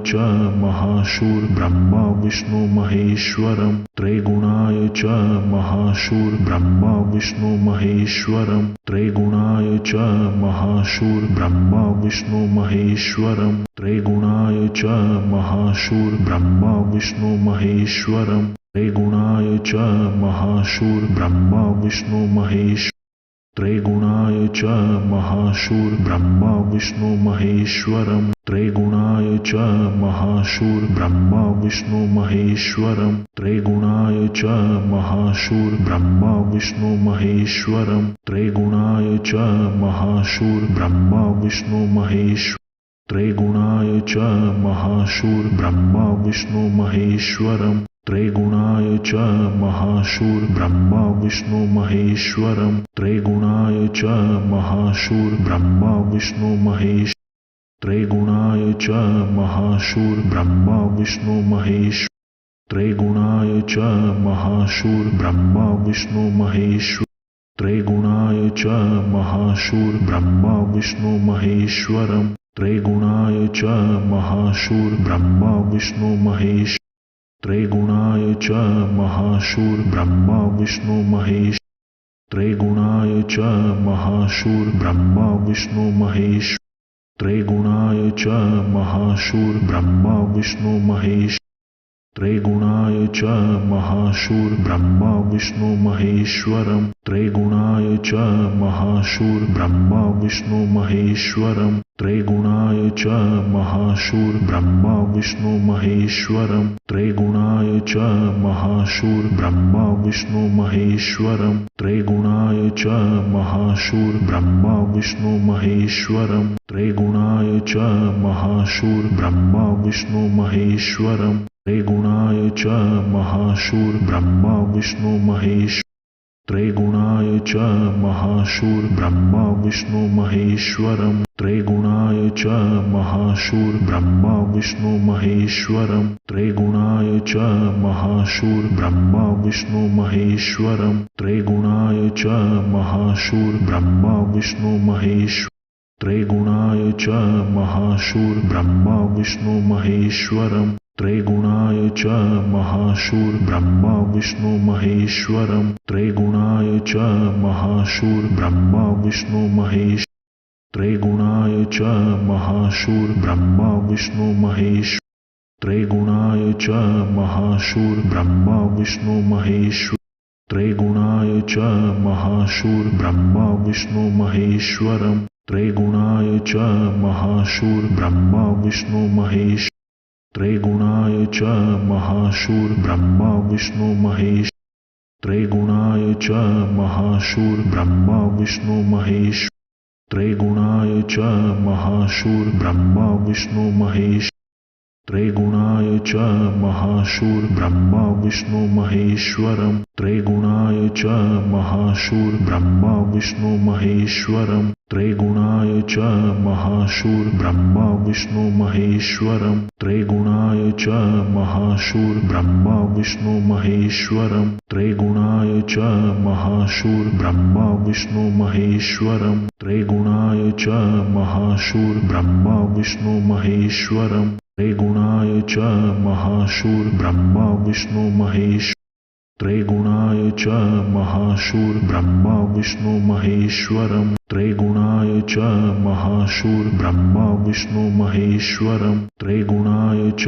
च महाशूर ब्रह्मा विष्णु महेश्वरं त्रैगुणाय च महाशूर ब्रह्मा विष्णु महेश्वरं त्रैगुणाय च महाशूर ब्रह्मा विष्णु महेश्वरं त्रैगुणाय च महाशूर ब्रह्मा विष्णु महेश्वरं त्रैगुणाय च महाशूर ब्रह्मा विष्णु महेश्वरं त्रैगुणाय च महाशूर ब्रह्मा विष्णु महेश्वरं त्रैगुणाय च महाशूर ब्रह्मा विष्णु महेश्वरं त्रैगुणाय च महाशूर ब्रह्मा विष्णु महेश्वरं त्रैगुणाय च महाशूर ब्रह्मा विष्णु महेश्वरं त्रैगुणाय च महाशूर ब्रह्मा विष्णु महेश्वरं त्रैगुणाय च महाशूर ब्रह्मा विष्णु महेश्वरं त्रैगुणाय च महाशूर ब्रह्मा विष्णु महेश्वरं त्रैगुणाय च महाशूर ब्रह्मा विष्णु महेश्वरं त्रैगुणाय च महाशूर ब्रह्मा विष्णु महेश्वरं त्रैगुणाय च महाशूर ब्रह्मा विष्णु महेश्वरं त्रैगुणाय च महाशूर ब्रह्मा विष्णु महेश्वरं त्रैगुणाय च महाशूर ब्रह्मा विष्णु महेश्वरं त्रैगुणाय च महाशूर ब्रह्मा विष्णु महेश्वरं त्रैगुणाय च महाशूर ब्रह्मा विष्णु महेश्वरं त्रैगुणाय च महाशूर ब्रह्मा विष्णु महेश्वरं त्रैगुणाय च महाशूर ब्रह्मा विष्णु महेश्वरं त्रैगुणाय च महाशूर ब्रह्मा विष्णु महेश्वरं त्रैगुणाय च महाशूर ब्रह्मा विष्णु महेश्वरं त्रैगुणाय च महाशूर ब्रह्मा विष्णु महेश्वरं त्रैगुणाय च महाशूर ब्रह्मा विष्णु महेश्वरं त्रैगुणाय च महाशूर ब्रह्मा विष्णु महेश्वरं त्रैगुणाय च महाशूर ब्रह्मा विष्णु महेश्वरं त्रैगुणाय च महाशूर ब्रह्मा विष्णु महेश्वरं त्रैगुणाय च महाशूर ब्रह्मा विष्णु महेश्वरं त्रैगुणाय च महाशूर ब्रह्मा विष्णु महेश्वरं त्रैगुणाय च महाशूर ब्रह्मा विष्णु महेश्वरं त्रैगुणाय च महाशूर ब्रह्मा विष्णु महेश्वरं त्रैगुणाय च महाशूर ब्रह्मा विष्णु महेश्वरं त्रैगुणाय च महाशूर ब्रह्मा विष्णु महेश्वरं त्रैगुणाय च महाशूर ब्रह्मा विष्णु महेश्वरं त्रैगुणाय च महाशूर ब्रह्मा विष्णु महेश्वरं त्रैगुणाय च महाशूर ब्रह्मा विष्णु महेश्वरं त्रैगुणाय च महाशूर ब्रह्मा विष्णु महेश्वरं त्रैगुणाय च महाशूर ब्रह्मा विष्णु महेश्वरं त्रैगुणाय च महाशूर ब्रह्मा विष्णु महेश्वरं त्रैगुणाय च महाशूर ब्रह्मा विष्णु महेश्वरं त्रैगुणाय च महाशूर ब्रह्मा विष्णु महेश्वरं त्रैगुणाय च महाशूर ब्रह्मा विष्णु महेश्वरं त्रैगुणाय च महाशूर ब्रह्मा विष्णु महेश्वरं त्रैगुणाय च महाशूर ब्रह्मा विष्णु महेश्वरं त्रैगुणाय च महाशूर ब्रह्मा विष्णु महेश्वरं त्रैगुणाय च महाशूर ब्रह्मा विष्णु महेश्वरं त्रैगुणाय च महाशूर ब्रह्मा विष्णु महेश्वरं त्रैगुणाय च महाशूर ब्रह्मा विष्णु महेश्वरं त्रैगुणाय च महाशूर ब्रह्मा विष्णु महेश्वरं त्रैगुणाय च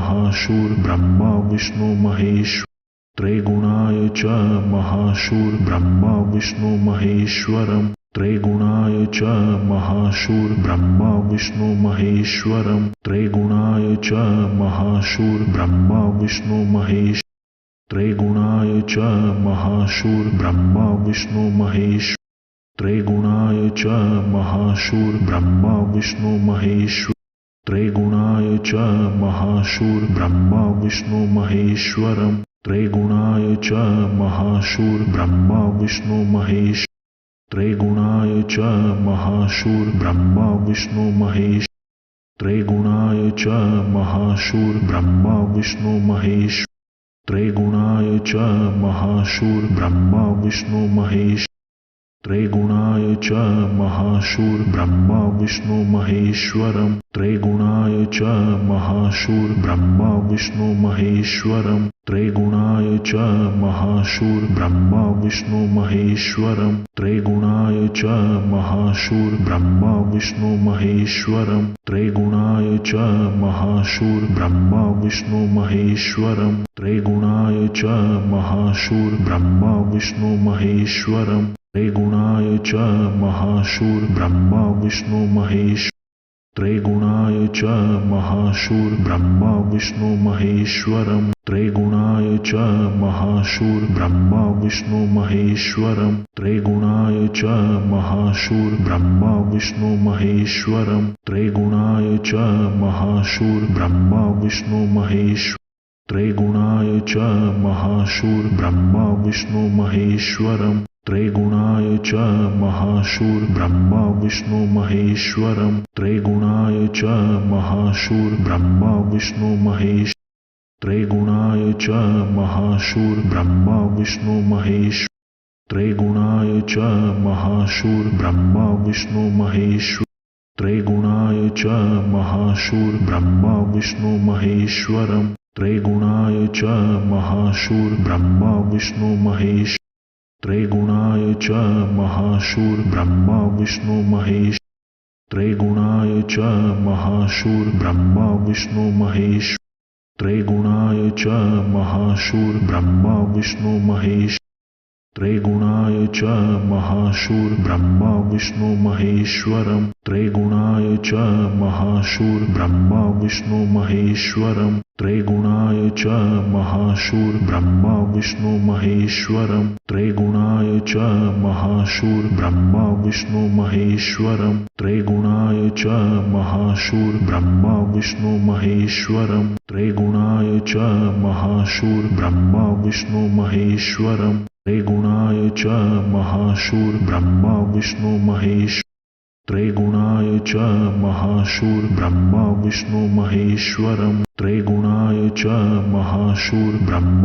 महाशूर ब्रह्मा विष्णु महेश्वरं त्रैगुणाय च महाशूर ब्रह्मा विष्णु महेश्वरं त्रैगुणाय च महाशूर ब्रह्मा विष्णु महेश्वरं त्रैगुणाय च महाशूर ब्रह्मा विष्णु महेश्वरं त्रैगुणाय च महाशूर ब्रह्मा विष्णु महेश्वरं त्रैगुणाय च महाशूर ब्रह्मा विष्णु महेश्वरं त्रैगुणाय च महाशूर ब्रह्मा विष्णु महेश्वरं त्रैगुणाय च महाशूर ब्रह्मा विष्णु महेश्वरं त्रैगुणाय च महाशूर ब्रह्मा विष्णु महेश्वरं त्रैगुणाय च महाशूर ब्रह्मा विष्णु महेश्वरं त्रैगुणाय च महाशूर ब्रह्मा विष्णु महेश्वरं त्रैगुणाय च महाशूर्ब्रह्मा विष्णु महेश्वरम् त्रैगुणाय च महाशूर्ब्रह्मा विष्णु महेश्वरम् त्रैगुणाय च महाशूर्ब्रह्मा विष्णु महेश्वरम् त्रैगुणाय च महाशूर्ब्रह्मा विष्णु महेश्वरम् त्रैगुणाय च महाशूर्ब्रह्मा विष्णु महेश्वरम् त्रैगुणाय च महाशूर्ब्रह्मा विष्णु महेश्वरम् त्रैगुणाय च महाशूर्ब्रह्मा विष्णु महेश्वरम् त्रैगुणाय च महाशूर्ब्रह्मा विष्णु महेश्वरम् त्रैगुणाय च महाशूर्ब्रह्मा विष्णु महेश्वरम् त्रैगुणाय च महाशूर्ब्रह्मा विष्णु महेश्वरम् त्रैगुणाय च महाशूर्ब्रह्मा विष्णु महेश्वरम् त्रैगुणाय च महाशूर्ब्रह्मा विष्णु महेश्वरम् त्रैगुणाय च महाशूर्ब्रह्मा विष्णु महेश्वरम् त्रैगुणाय च महाशूर्ब्रह्मा विष्णु महेश्वरम् त्रैगुणाय च महाशूर्ब्रह्मा विष्णु महेश्वरम् त्रैगुणाय च महाशूर्ब्रह्मा विष्णु महेश्वरम् त्रैगुणाय च महाशूर्ब्रह्मा विष्णु महेश्वरम् त्रैगुणाय च महाशूर्ब्रह्मा विष्णु महेश्वरम् त्रैगुणाय च महाशूर्ब्रह्मा विष्णु महेश्वरम् त्रैगुणाय च महाशूर्ब्रह्मा विष्णु महेश्वरम् त्रैगुणाय च महाशूर्ब्रह्मा विष्णु महेश्वरम् त्रैगुणाय च महाशूर्ब्रह्मा विष्णु महेश्वरम् त्रैगुणाय च महाशूर्ब्रह्मा विष्णु महेश्वरम् त्रैगुणाय च महाशूर्ब्रह्मा विष्णु महेश्वरम् त्रैगुणाय च महाशूर्ब्रह्मा विष्णु महेश्वरम् त्रैगुणाय च महाशूर्ब्रह्मा विष्णु महेश्वरम् त्रैगुणाय च महाशूर्ब्रह्मा विष्णु महेश्वरम् त्रैगुणाय च महाशूर्ब्रह्मा विष्णु महेश्वरम् त्रैगुणाय च महाशूर्ब्रह्मा विष्णु महेश्वरम् त्रैगुणाय च महाशूर्ब्रह्मा विष्णु महेश्वरम् त्रैगुणाय च महाशूर्ब्रह्मा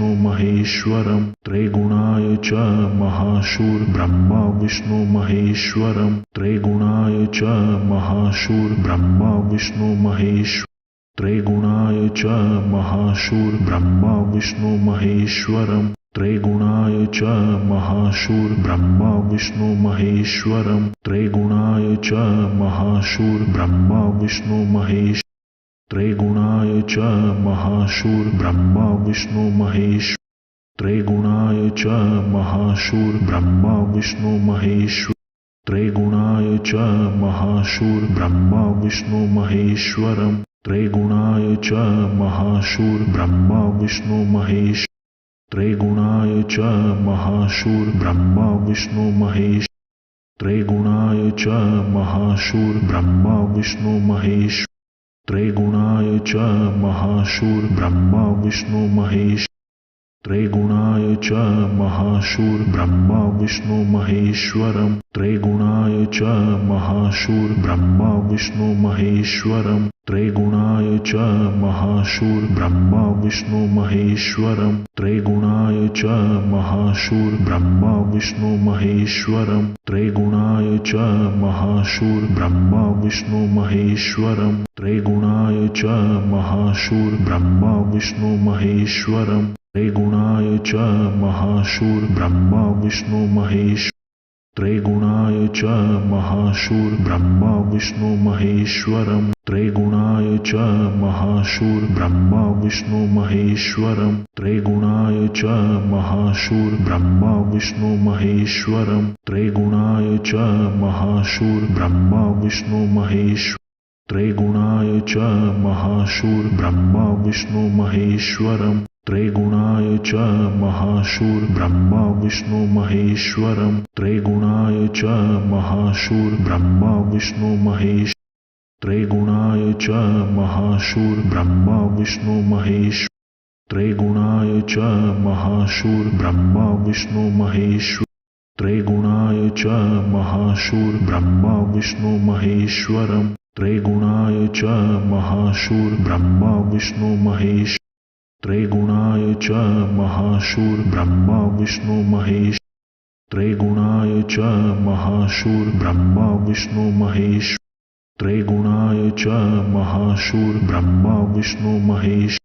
विष्णु महेश्वरम् त्रैगुणाय च महाशूर्ब्रह्मा विष्णु महेश्वरम् त्रैगुणाय च महाशूर्ब्रह्मा विष्णु महेश्वरम् त्रैगुणाय च महाशूर्ब्रह्मा विष्णु महेश्वरम् त्रैगुणाय च महाशूर्ब्रह्मा विष्णु महेश्वरम् त्रैगुणाय च महाशूर्ब्रह्मा विष्णु महेश्वरम् त्रैगुणाय च महाशूर्ब्रह्मा विष्णु महेश्वरम् त्रैगुणाय च महाशूर्ब्रह्मा विष्णु महेश्वरम् त्रैगुणाय च महाशूर्ब्रह्मा विष्णु महेश्वरम् त्रैगुणाय च महाशूर्ब्रह्मा विष्णु महेश्वरम् त्रैगुणाय च महाशूर्ब्रह्मा विष्णु महेश्वरम् त्रैगुणाय च महाशूर्ब्रह्मा विष्णु महेश्वरम् त्रैगुणाय च महाशूर्ब्रह्मा विष्णु महेश्वरम् त्रैगुणाय च महाशूर्ब्रह्मा विष्णु महेश्वरम् त्रैगुणाय च महाशूर्ब्रह्मा विष्णु महेश्वरम् त्रैगुणाय च महाशूर्ब्रह्मा विष्णु महेश्वरम् त्रैगुणाय च महाशूर्ब्रह्मा विष्णु महेश्वरम् त्रैगुणाय च महाशूर्ब्रह्मा विष्णु महेश्वरम् त्रैगुणाय च महाशूर्ब्रह्मा विष्णु महेश्वरम् त्रैगुणाय च महाशूर्ब्रह्मा विष्णु महेश्वरम् त्रैगुणाय च महाशूर्ब्रह्मा विष्णु महेश्वरम् त्रैगुणाय च महाशूर्ब्रह्मा विष्णु महेश्वरम् त्रैगुणाय च महाशूर्ब्रह्मा विष्णु महेश्वरम् त्रैगुणाय च महाशूर्ब्रह्मा विष्णु महेश्वरम् त्रैगुणाय च महाशूर्ब्रह्मा विष्णु महेश्वरम् त्रैगुणाय च महाशूर्ब्रह्मा विष्णु महेश्वरम् त्रैगुणाय च महाशूर्ब्रह्मा विष्णु महेश्वरम् त्रैगुणाय च महाशूर्ब्रह्मा विष्णु महेश्वरम् त्रैगुणाय च महाशूर्ब्रह्मा विष्णु महेश्वरम् त्रैगुणाय च महाशूर्ब्रह्मा विष्णु महेश्वरम् त्रैगुणाय च महाशूर्ब्रह्मा विष्णु महेश्वरम् त्रैगुणाय च महाशूर्ब्रह्मा विष्णु महेश त्रैगुणाय च महाशूर्ब्रह्मा विष्णु महेश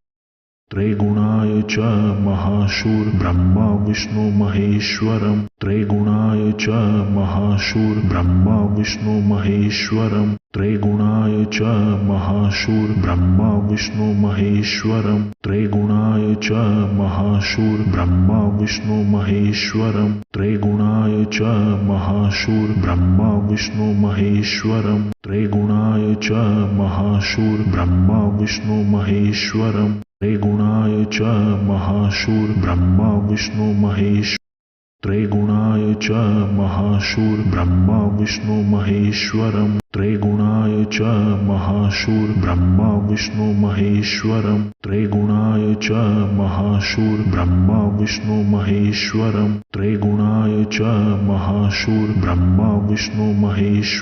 त्रैगुणाय च महाशूर्ब्रह्मा विष्णु महेश्वरम् त्रैगुणाय च महाशूर्ब्रह्मा विष्णु महेश्वरम् त्रैगुणाय च महाशूर्ब्रह्मा विष्णु महेश्वरम् त्रैगुणाय च महाशूर्ब्रह्मा विष्णु महेश्वरम् त्रैगुणाय च महाशूर्ब्रह्मा विष्णु महेश्वरम् त्रैगुणाय च महाशूर्ब्रह्मा विष्णु महेश्वरम् त्रैगुणाय च महाशूर्ब्रह्मा विष्णु महेश त्रैगुणाय च महाशूर्ब्रह्मा विष्णु महेश्वरम् त्रैगुणाय च महाशूर्ब्रह्मा विष्णु महेश्वरम् त्रैगुणाय च महाशूर्ब्रह्मा विष्णु महेश्वरम् त्रैगुणाय च महाशूर्ब्रह्मा विष्णु महेश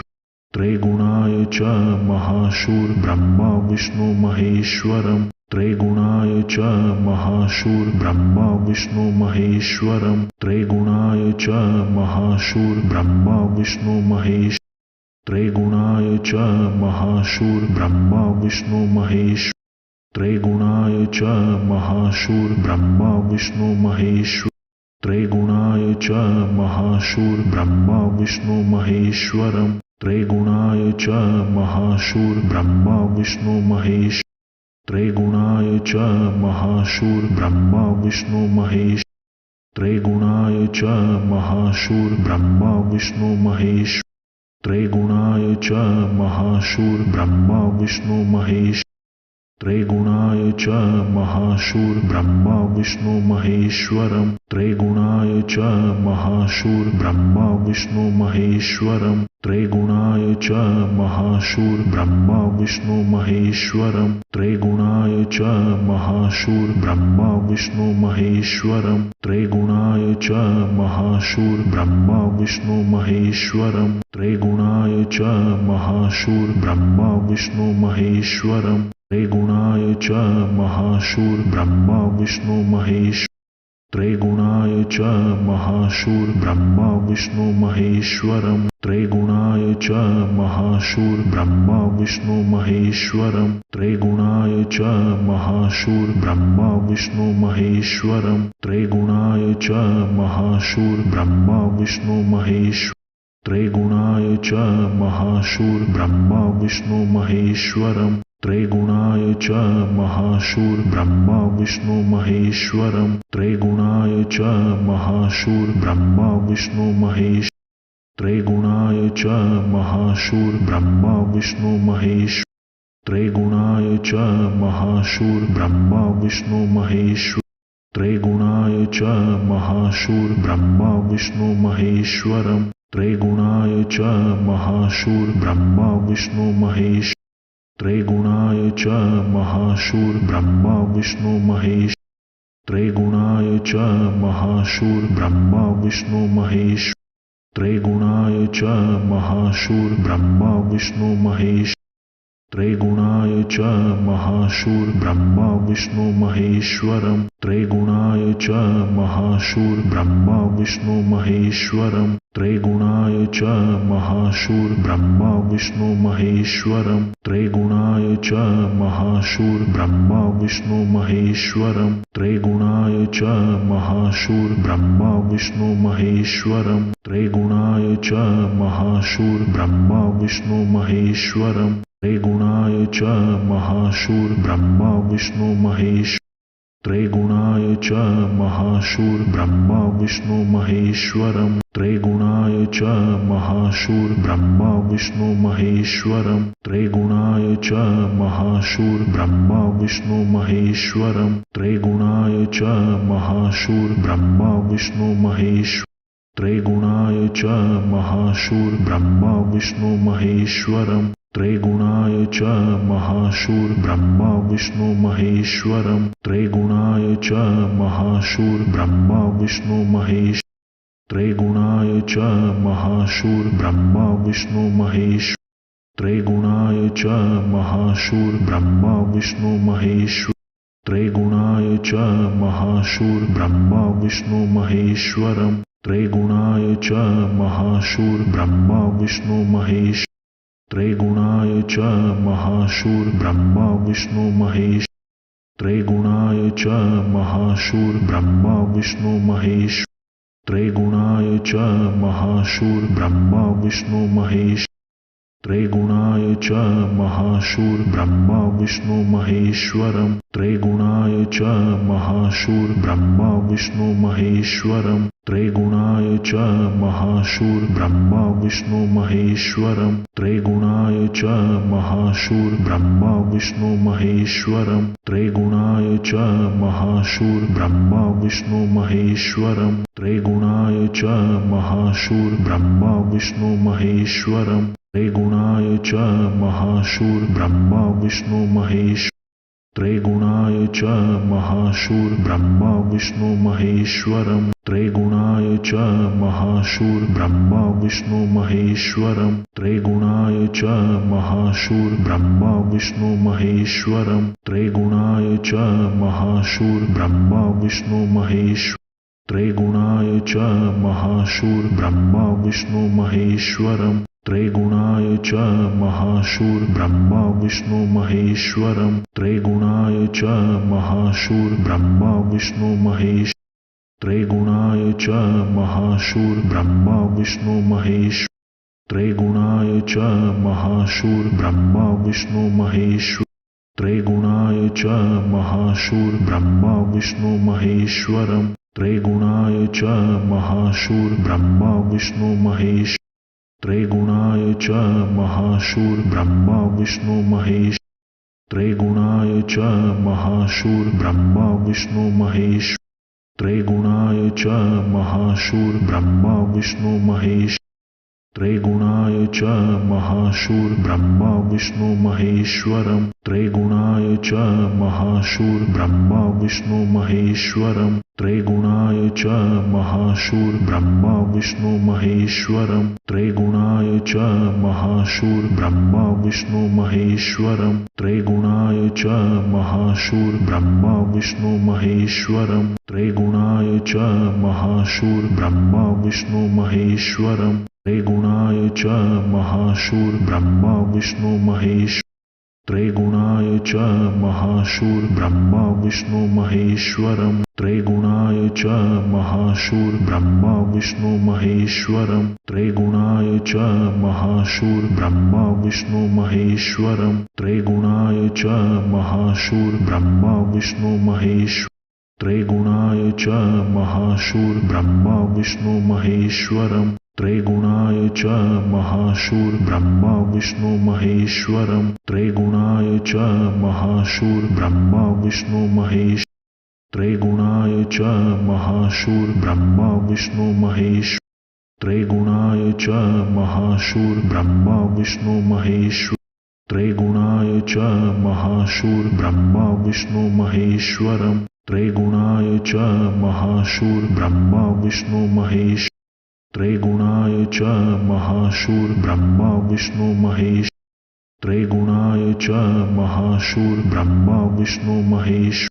त्रैगुणाय च महाशूर्ब्रह्मा विष्णु महेश्वरम् त्रैगुणाय च महाशूर्ब्रह्मा विष्णु महेश्वरम् त्रैगुणाय च महाशूर्ब्रह्मा विष्णु महेश त्रैगुणाय च महाशूर्ब्रह्मा विष्णु महेश त्रैगुणाय च महाशूर्ब्रह्मा विष्णु महेश त्रैगुणाय च महाशूर्ब्रह्मा विष्णु महेश्वरम् त्रैगुणाय च महाशूर्ब्रह्मा विष्णु महेश त्रैगुणाय च महाशूर्ब्रह्मा विष्णु महेश त्रैगुणाय च महाशूर्ब्रह्मा विष्णु महेश त्रैगुणाय च महाशूर्ब्रह्मा विष्णु महेश त्रैगुणाय च महाशूर्ब्रह्मा विष्णु महेश्वरम् त्रैगुणाय च महाशूर्ब्रह्मा विष्णु महेश्वरम् त्रैगुणाय च महाशूर्ब्रह्मा विष्णु महेश्वरम् त्रैगुणाय च महाशूर्ब्रह्मा विष्णु महेश्वरम् त्रैगुणाय च महाशूर्ब्रह्मा विष्णु महेश्वरम् त्रैगुणाय च महाशूर्ब्रह्मा विष्णु महेश्वरम् त्रैगुणाय च महाशूर्ब्रह्मा विष्णु महेश त्रैगुणाय च महाशूर्ब्रह्मा विष्णु महेश्वरम् त्रैगुणाय च महाशूर्ब्रह्मा विष्णु महेश्वरम् त्रैगुणाय च महाशूर्ब्रह्मा विष्णु महेश्वरम् त्रैगुणाय च महाशूर्ब्रह्मा विष्णु महेश त्रैगुणाय च महाशूर्ब्रह्मा विष्णु महेश्वरम् त्रैगुणाय च महाशूर्ब्रह्मा विष्णु महेश्वरम् त्रैगुणाय च महाशूर्ब्रह्मा विष्णु महेश त्रैगुणाय च महाशूर्ब्रह्मा विष्णु महेश त्रैगुणाय च महाशूर्ब्रह्मा विष्णु महेश त्रैगुणाय च महाशूर्ब्रह्मा विष्णु महेश्वरम् त्रैगुणाय च महाशूर्ब्रह्मा विष्णु महेश त्रैगुणाय च महाशूर्ब्रह्मा विष्णु महेश त्रैगुणाय च महाशूर्ब्रह्मा विष्णु महेश त्रैगुणाय च महाशूर्ब्रह्मा विष्णु महेश त्रैगुणाय च महाशूर्ब्रह्मा विष्णु महेश्वरम् त्रैगुणाय च महाशूर्ब्रह्मा विष्णु महेश्वरम् त्रैगुणाय च महाशूर्ब्रह्मा विष्णु महेश्वरम् त्रैगुणाय च महाशूर्ब्रह्मा विष्णु महेश्वरम् त्रैगुणाय च महाशूर्ब्रह्मा विष्णु महेश्वरम् त्रैगुणाय च महाशूर्ब्रह्मा विष्णु महेश्वरम् त्रैगुणाय च महाशूर्ब्रह्मा विष्णु महेश त्रैगुणाय च महाशूर्ब्रह्मा विष्णु महेश्वरम् त्रैगुणाय च महाशूर्ब्रह्मा विष्णु महेश्वरम् त्रैगुणाय च महाशूर्ब्रह्मा विष्णु महेश्वरम् त्रैगुणाय च महाशूर्ब्रह्मा विष्णु महेश त्रैगुणाय च महाशूर्ब्रह्मा विष्णु महेश्वरम् त्रैगुणाय च महाशूर्ब्रह्मा विष्णु महेश्वरम् त्रैगुणाय च महाशूर्ब्रह्मा विष्णु महेश त्रैगुणाय च महाशूर्ब्रह्मा विष्णु महेश त्रैगुणाय च महाशूर्ब्रह्मा विष्णु महेश त्रैगुणाय च महाशूर्ब्रह्मा विष्णु महेश्वरम् त्रैगुणाय च महाशूर्ब्रह्मा विष्णु महेश त्रैगुणाय च महाशूर्ब्रह्मा विष्णु महेश त्रैगुणाय च महाशूर्ब्रह्मा विष्णु महेश त्रैगुणाय च महाशूर्ब्रह्मा विष्णु महेश त्रैगुणाय च महाशूर्ब्रह्मा विष्णु महेश्वरम् त्रैगुणाय च महाशूर्ब्रह्मा विष्णु महेश्वरम् त्रैगुणाय च महाशूर्ब्रह्मा विष्णु महेश्वरम् त्रैगुणाय च महाशूर्ब्रह्मा विष्णु महेश्वरम् त्रैगुणाय च महाशूर्ब्रह्मा विष्णु महेश्वरम् त्रैगुणाय च महाशूर्ब्रह्मा विष्णु महेश्वरम् त्रैगुणाय च महाशूर्ब्रह्मा विष्णु महेश त्रैगुणाय च महाशूर्ब्रह्मा विष्णु महेश्वरम् त्रैगुणाय च महाशूर्ब्रह्मा विष्णु महेश्वरम् त्रैगुणाय च महाशूर्ब्रह्मा विष्णु महेश्वरम् त्रैगुणाय च महाशूर्ब्रह्मा विष्णु महेश त्रैगुणाय च महाशूर्ब्रह्मा विष्णु महेश्वरम् त्रैगुणाय च महाशूर्ब्रह्मा विष्णु महेश्वरम् त्रैगुणाय च महाशूर्ब्रह्मा विष्णु महेश त्रैगुणाय च महाशूर्ब्रह्मा विष्णु महेश त्रैगुणाय च महाशूर्ब्रह्मा विष्णु महेश त्रैगुणाय च महाशूर्ब्रह्मा विष्णु महेश्वरम् त्रैगुणाय च महाशूर्ब्रह्मा विष्णु महेश त्रैगुणाय च महाशूर्ब्रह्मा विष्णु महेश त्रैगुणाय च महाशूर्ब्रह्मा विष्णु महेश त्रैगुणाय च महाशूर्ब्रह्मा विष्णु महेश त्रैगुणाय च महाशूर्ब्रह्मा विष्णु महेश्वरम् त्रैगुणाय च महाशूर्ब्रह्मा विष्णु महेश्वरम् त्रैगुणाय च महाशूर्ब्रह्मा विष्णु महेश्वरम् त्रैगुणाय च महाशूर्ब्रह्मा विष्णु महेश्वरम् त्रैगुणाय च महाशूर्ब्रह्मा विष्णु महेश्वरम् त्रैगुणाय च महाशूर्ब्रह्मा विष्णु महेश्वरम् त्रैगुणाय च महाशूर्ब्रह्मा विष्णु महेश त्रैगुणाय च महाशूर्ब्रह्मा विष्णु महेश्वरम् त्रैगुणाय च महाशूर्ब्रह्मा विष्णु महेश्वरम् त्रैगुणाय च महाशूर्ब्रह्मा विष्णु महेश्वरम् त्रैगुणाय च महाशूर्ब्रह्मा विष्णु महेश त्रैगुणाय च महाशूर्ब्रह्मा विष्णु महेश्वरम् त्रैगुणाय च महाशूर्ब्रह्मा विष्णु महेश्वरम् त्रैगुणाय च महाशूर्ब्रह्मा विष्णु महेश त्रैगुणाय च महाशूर्ब्रह्मा विष्णु महेश त्रैगुणाय च महाशूर्ब्रह्मा विष्णु महेश त्रैगुणाय च महाशूर्ब्रह्मा विष्णु महेश्वरम् त्रैगुणाय च महाशूर्ब्रह्मा विष्णु महेश त्रैगुणाय च महाशूर्ब्रह्मा विष्णु महेश त्रैगुणाय च महाशूर्ब्रह्मा विष्णु महेश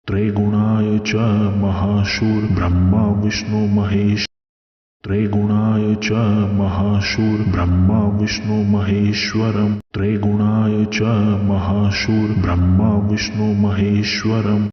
त्रैगुणाय च महाशूर्ब्रह्मा विष्णु महेश त्रैगुणाय च महाशूर्ब्रह्मा विष्णु महेश्वरम् त्रैगुणाय च महाशूर्ब्रह्मा विष्णु महेश्वरम्